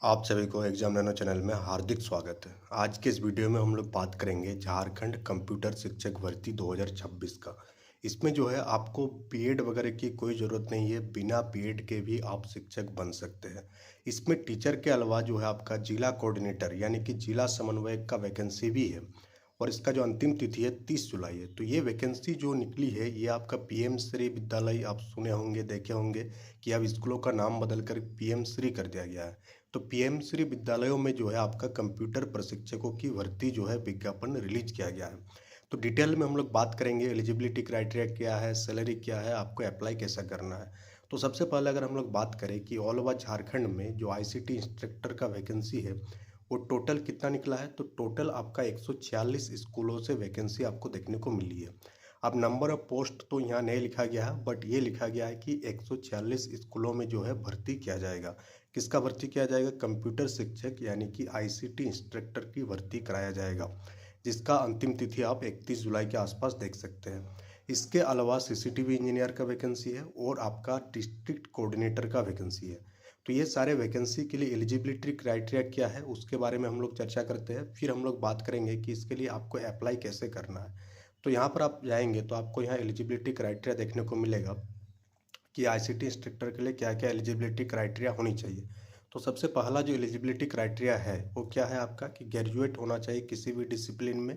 आप सभी को एग्जाम नैनो चैनल में हार्दिक स्वागत है। आज के इस वीडियो में हम लोग बात करेंगे झारखंड कंप्यूटर शिक्षक भर्ती 2026 का। इसमें जो है आपको बीएड वगैरह की कोई ज़रूरत नहीं है, बिना बीएड के भी आप शिक्षक बन सकते हैं। इसमें टीचर के अलावा जो है आपका जिला कोऑर्डिनेटर यानी कि जिला समन्वयक का वैकेंसी भी है और इसका जो अंतिम तिथि है 30 जुलाई है। तो ये वैकेंसी जो निकली है ये आपका पीएम श्री विद्यालय, आप सुने होंगे, देखे होंगे कि अब स्कूलों का नाम बदल कर पीएम श्री कर दिया गया है। तो पीएम श्री विद्यालयों में जो है आपका कंप्यूटर प्रशिक्षकों की भर्ती जो है विज्ञापन रिलीज किया गया है। तो डिटेल में हम लोग बात करेंगे, एलिजिबिलिटी क्राइटेरिया क्या है, सैलरी क्या है, आपको अप्लाई कैसा करना है। तो सबसे पहले अगर हम लोग बात करें कि ऑल ओवर झारखंड में जो आईसीटी इंस्ट्रक्टर का वैकेंसी है वो टोटल कितना निकला है, तो टोटल आपका 146 स्कूलों से वैकेंसी आपको देखने को मिली है। अब नंबर ऑफ पोस्ट तो यहाँ नहीं लिखा गया है, बट ये लिखा गया है कि 146 स्कूलों में जो है भर्ती किया जाएगा। किसका भर्ती किया जाएगा? कंप्यूटर शिक्षक यानी कि आईसीटी इंस्ट्रक्टर की भर्ती कराया जाएगा, जिसका अंतिम तिथि आप 31 जुलाई के आसपास देख सकते हैं। इसके अलावा सीसीटीवी इंजीनियर का वैकेंसी है और आपका डिस्ट्रिक्ट कोऑर्डिनेटर का वैकेंसी है। तो ये सारे वैकेंसी के लिए एलिजिबिलिटी क्राइटेरिया क्या है उसके बारे में हम लोग चर्चा करते हैं। फिर हम लोग बात करेंगे कि इसके लिए आपको अप्लाई कैसे करना है। तो यहाँ पर आप जाएंगे तो आपको यहाँ एलिजिबिलिटी क्राइटेरिया देखने को मिलेगा कि आईसीटी इंस्ट्रक्टर के लिए क्या क्या एलिजिबिलिटी क्राइटेरिया होनी चाहिए। तो सबसे पहला जो एलिजिबिलिटी क्राइटेरिया है वो क्या है आपका, कि ग्रेजुएट होना चाहिए किसी भी डिसिप्लिन में,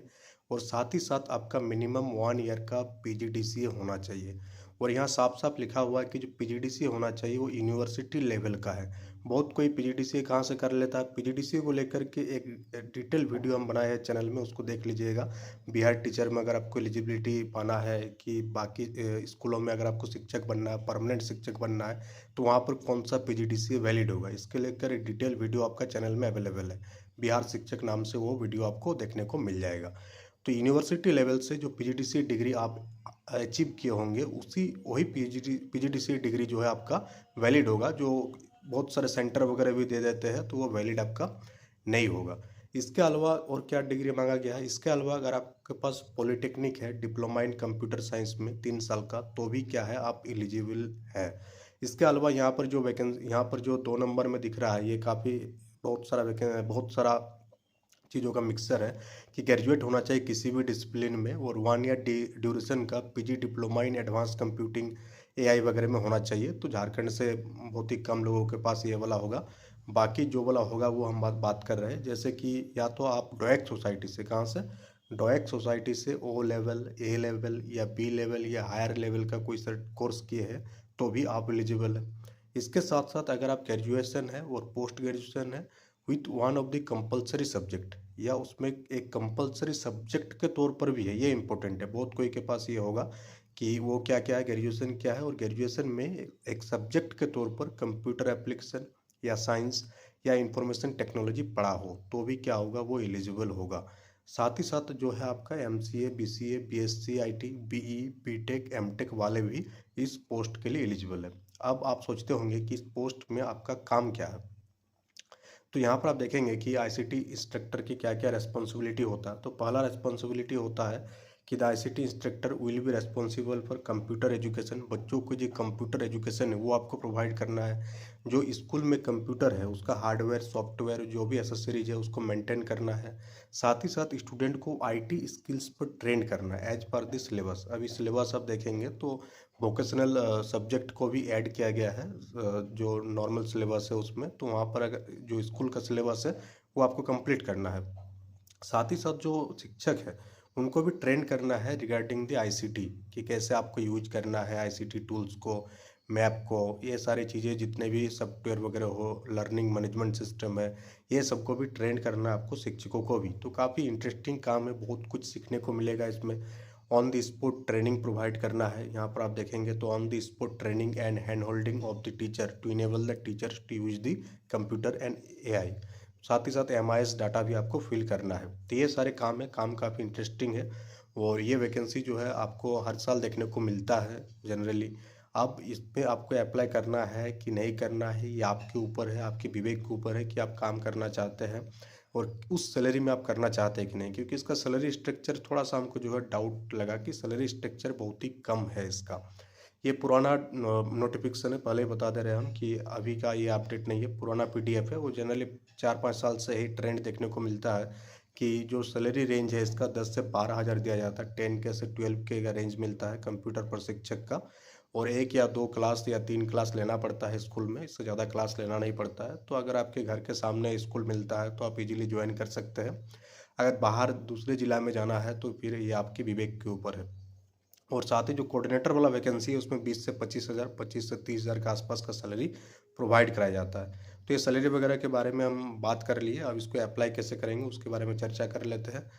और साथ ही साथ आपका मिनिमम 1 ईयर का पीजीडीसीए होना चाहिए। और यहाँ साफ साफ लिखा हुआ है कि जो पीजीडीसीए होना चाहिए वो यूनिवर्सिटी लेवल का है। बहुत कोई पीजीडीसीए कहाँ से कर लेता है, पीजीडीसीए को लेकर के एक डिटेल वीडियो हम बनाए हैं चैनल में, उसको देख लीजिएगा। बिहार टीचर में अगर आपको एलिजिबिलिटी पाना है कि बाकी स्कूलों में अगर आपको शिक्षक बनना है, परमानेंट शिक्षक बनना है, तो वहाँ पर कौन सा पीजीडीसीए वैलिड होगा, इसके लेकर एक डिटेल वीडियो आपका चैनल में अवेलेबल है। बिहार शिक्षक नाम से वो वीडियो आपको देखने को मिल जाएगा। तो यूनिवर्सिटी लेवल से जो पीजीडीसीए डिग्री आप अचीव किए होंगे उसी वही पीजीडीसीए डिग्री जो है आपका वैलिड होगा। जो बहुत सारे सेंटर वगैरह भी दे देते हैं तो वो वैलिड आपका नहीं होगा। इसके अलावा और क्या डिग्री मांगा गया है, इसके अलावा अगर आपके पास पॉलिटेक्निक है, डिप्लोमा इन कंप्यूटर साइंस में 3 साल का, तो भी क्या है आप एलिजिबल है। इसके अलावा यहाँ पर जो वैकेंसी, यहाँ पर जो 2 नंबर में दिख रहा है ये काफ़ी बहुत सारा चीज़ों का मिक्सर है कि ग्रेजुएट होना चाहिए किसी भी डिसिप्लिन में, और 1 ईयर ड्यूरेशन का PG diploma in advance computing AI वगैरह में होना चाहिए। तो झारखंड से बहुत ही कम लोगों के पास ये वाला होगा। बाकी जो वाला होगा वो हम बात कर रहे हैं, जैसे कि या तो आप डोएक सोसाइटी से, कहाँ से, डोएक सोसाइटी से ओ लेवल, ए लेवल या बी लेवल या हायर लेवल का कोई सर कोर्स किए हैं तो भी आप एलिजिबल है। इसके साथ साथ अगर आप ग्रेजुएशन है और पोस्ट ग्रेजुएशन है with one of the compulsory subject, या उसमें एक कंपलसरी सब्जेक्ट के तौर पर भी है, ये इंपॉर्टेंट है। बहुत कोई के पास ये होगा कि वो क्या क्या है, ग्रेजुएशन क्या है, और ग्रेजुएशन में एक सब्जेक्ट के तौर पर कंप्यूटर एप्लीकेशन या साइंस या इंफॉर्मेशन टेक्नोलॉजी पढ़ा हो तो भी क्या होगा, वो एलिजिबल होगा। साथ ही साथ जो है आपका MCA, BCA, BSc IT, BE, BTech, MTech वाले भी इस पोस्ट के लिए एलिजिबल है। अब आप सोचते होंगे कि इस पोस्ट में आपका काम क्या है। तो यहाँ पर आप देखेंगे कि आईसीटी इंस्ट्रक्टर की क्या क्या रेस्पॉन्सिबिलिटी होता है। तो पहला रेस्पॉन्सिबिलिटी होता है कि the ICT instructor will be responsible for computer education. बच्चों को जो कंप्यूटर एजुकेशन है वो आपको प्रोवाइड करना है। जो स्कूल में कंप्यूटर है उसका हार्डवेयर, सॉफ्टवेयर, जो भी एसेसरीज है उसको मेंटेन करना है। साथ ही साथ स्टूडेंट को आईटी स्किल्स पर ट्रेन करना है एज पर द सिलेबस। अभी सिलेबस आप देखेंगे तो वोकेशनल सब्जेक्ट को भी ऐड किया गया है, जो नॉर्मल सिलेबस है उसमें। तो वहाँ पर अगर जो स्कूल का सिलेबस है वो आपको कंप्लीट करना है। साथ ही साथ जो शिक्षक है उनको भी ट्रेन करना है रिगार्डिंग द आईसीटी, कि कैसे आपको यूज करना है आईसीटी टूल्स को, मैप को, ये सारी चीज़ें जितने भी सॉफ्टवेयर वगैरह हो, लर्निंग मैनेजमेंट सिस्टम है, ये सबको भी ट्रेन करना है आपको, शिक्षकों को भी। तो काफ़ी इंटरेस्टिंग काम है, बहुत कुछ सीखने को मिलेगा इसमें। On the spot training provide करना है। यहाँ पर आप देखेंगे तो on the spot training and hand holding of the teacher to enable the teachers to use the computer and AI. साथ ही साथ एमआईएस डाटा भी आपको फिल करना है। तो ये सारे काम है, काम काफ़ी इंटरेस्टिंग है। और ये वैकेंसी जो है आपको हर साल देखने को मिलता है जनरली। अब इस पे आपको अप्लाई करना है कि नहीं करना है ये आपके ऊपर है, आपके विवेक के ऊपर है कि आप काम करना चाहते हैं और उस सैलरी में आप करना चाहते हैं कि नहीं। क्योंकि इसका सैलरी स्ट्रक्चर थोड़ा सा हमको जो है डाउट लगा कि सैलरी स्ट्रक्चर बहुत ही कम है इसका। ये पुराना नोटिफिकेशन है, पहले ही बता दे रहे हैं हम कि अभी का ये अपडेट नहीं है, पुराना पीडीएफ है। वो जनरली 4-5 साल से ही ट्रेंड देखने को मिलता है कि जो सैलरी रेंज है इसका 10 से 12 हज़ार दिया जाता है, 10K से 12K का रेंज मिलता है कंप्यूटर प्रशिक्षक का। और 1 या 2 क्लास या 3 क्लास लेना पड़ता है स्कूल में, इससे ज़्यादा क्लास लेना नहीं पड़ता है। तो अगर आपके घर के सामने स्कूल मिलता है तो आप इजीली ज्वाइन कर सकते हैं। अगर बाहर दूसरे ज़िला में जाना है तो फिर ये आपके विवेक के ऊपर है। और साथ ही जो कोऑर्डिनेटर वाला वैकेंसी है उसमें 20 से 25 हज़ार, 25 से 30 हज़ार के आसपास का सैलरी प्रोवाइड कराया जाता है। तो ये सैलरी वगैरह के बारे में हम बात कर लिए, अब इसको अप्लाई कैसे करेंगे उसके बारे में चर्चा कर लेते हैं।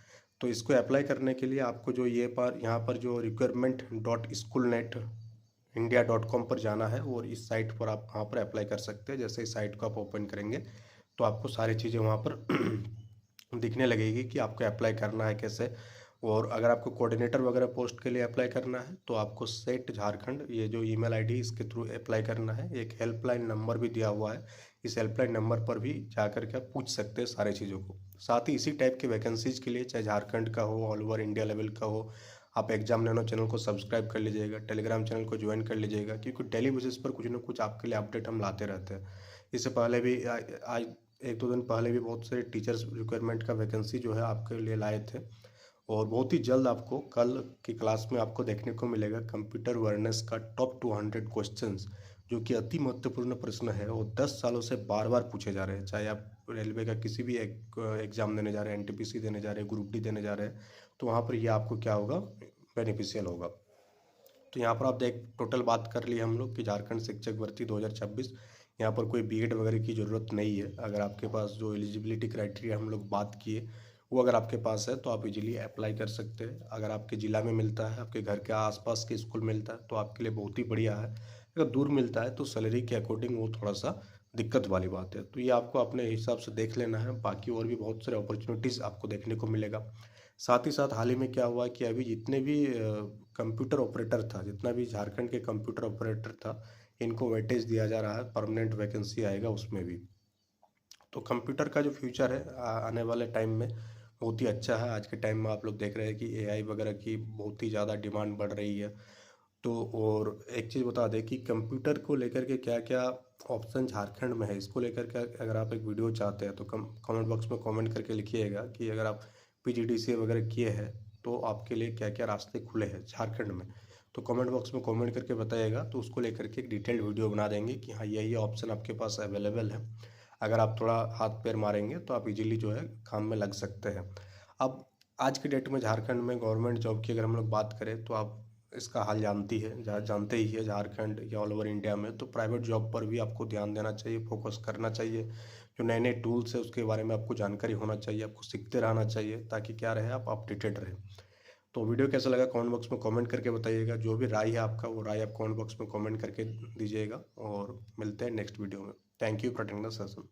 तो इसको अप्लाई करने के लिए आपको जो यहाँ पर जो requirement.schoolnetindia.com पर जाना है और इस साइट पर आप वहाँ पर अप्लाई कर सकते हैं। जैसे इस साइट को आप ओपन करेंगे तो आपको सारी चीज़ें वहाँ पर दिखने लगेगी कि आपको अप्लाई करना है कैसे। और अगर आपको कोऑर्डिनेटर वगैरह पोस्ट के लिए अप्लाई करना है तो आपको सेट झारखंड, ये जो ईमेल आईडी इसके थ्रू अप्लाई करना है। एक हेल्पलाइन नंबर भी दिया हुआ है, इस हेल्पलाइन नंबर पर भी जाकर के आप पूछ सकते हैं सारी चीज़ों को। साथ ही इसी टाइप के वैकेंसीज के लिए, चाहे झारखंड का हो, ऑल ओवर इंडिया लेवल का हो, आप एग्जाम नैनो चैनल को सब्सक्राइब कर लीजिएगा, टेलीग्राम चैनल को ज्वाइन कर लीजिएगा, क्योंकि डेली बेसिस पर कुछ ना कुछ आपके लिए अपडेट हम लाते रहते हैं। इससे पहले भी आज 1-2 दिन पहले भी बहुत सारे टीचर्स रिक्वायरमेंट का वैकेंसी जो है आपके लिए लाए थे। और बहुत ही जल्द आपको कल की क्लास में आपको देखने को मिलेगा कंप्यूटर अवेयरनेस का टॉप 200 क्वेश्चंस, जो कि अति महत्वपूर्ण प्रश्न है और 10 सालों से बार बार पूछे जा रहे हैं। चाहे आप रेलवे का किसी भी एग्जाम देने जा रहे हैं, एनटीपीसी देने जा रहे हैं, ग्रुप डी देने जा रहे हैं, तो वहाँ पर ये आपको क्या होगा, बेनिफिशियल होगा। तो यहाँ पर आप देख टोटल बात कर ली हम लोग कि झारखंड शिक्षक भर्ती 2026, यहाँ पर कोई बीएड वगैरह की ज़रूरत नहीं है। अगर आपके पास जो एलिजिबिलिटी क्राइटेरिया हम लोग बात किए वो अगर आपके पास है तो आप इजीली अप्लाई कर सकते हैं। अगर आपके ज़िला में मिलता है, आपके घर के आसपास के स्कूल मिलता है तो आपके लिए बहुत ही बढ़िया है। अगर दूर मिलता है तो सैलरी के अकॉर्डिंग वो थोड़ा सा दिक्कत वाली बात है। तो ये आपको अपने हिसाब से देख लेना है, बाकी और भी बहुत सारे अपॉर्चुनिटीज़ आपको देखने को मिलेगा। साथ ही साथ हाल ही में क्या हुआ कि अभी जितने भी कंप्यूटर ऑपरेटर था, जितना भी झारखंड के कंप्यूटर ऑपरेटर था, इनको वेटेज दिया जा रहा है, परमानेंट वैकेंसी आएगा उसमें भी। तो कंप्यूटर का जो फ्यूचर है आने वाले टाइम में बहुत ही अच्छा है। आज के टाइम में आप लोग देख रहे हैं कि एआई वगैरह की बहुत ही ज़्यादा डिमांड बढ़ रही है। तो और एक चीज़ बता दें कि कंप्यूटर को लेकर के क्या क्या ऑप्शन झारखंड में है, इसको लेकर के अगर आप एक वीडियो चाहते हैं तो कमेंट बॉक्स में कमेंट करके लिखिएगा कि अगर आप पीजीडीसीए वगैरह किए हैं तो आपके लिए क्या क्या रास्ते खुले हैं झारखंड में। तो कमेंट बॉक्स में कमेंट करके बताइएगा, तो उसको लेकर के एक डिटेल्ड वीडियो बना देंगे कि हाँ ये ऑप्शन आपके पास अवेलेबल है। अगर आप थोड़ा हाथ पैर मारेंगे तो आप इजीली जो है काम में लग सकते हैं। अब आज के डेट में झारखंड में गवर्नमेंट जॉब की अगर हम लोग बात करें तो आप इसका हाल जानते ही है। झारखंड या ऑल ओवर इंडिया में तो प्राइवेट जॉब पर भी आपको ध्यान देना चाहिए, फोकस करना चाहिए। जो नए नए टूल्स है उसके बारे में आपको जानकारी होना चाहिए, आपको सीखते रहना चाहिए, ताकि क्या रहे आप अपडेटेड रहें। तो वीडियो कैसा लगा कमेंट बॉक्स में कमेंट करके बताइएगा। जो भी राय है आपका वो राय आप कमेंट बॉक्स में कमेंट करके दीजिएगा और मिलते हैं नेक्स्ट वीडियो में। Thank you for attending the session.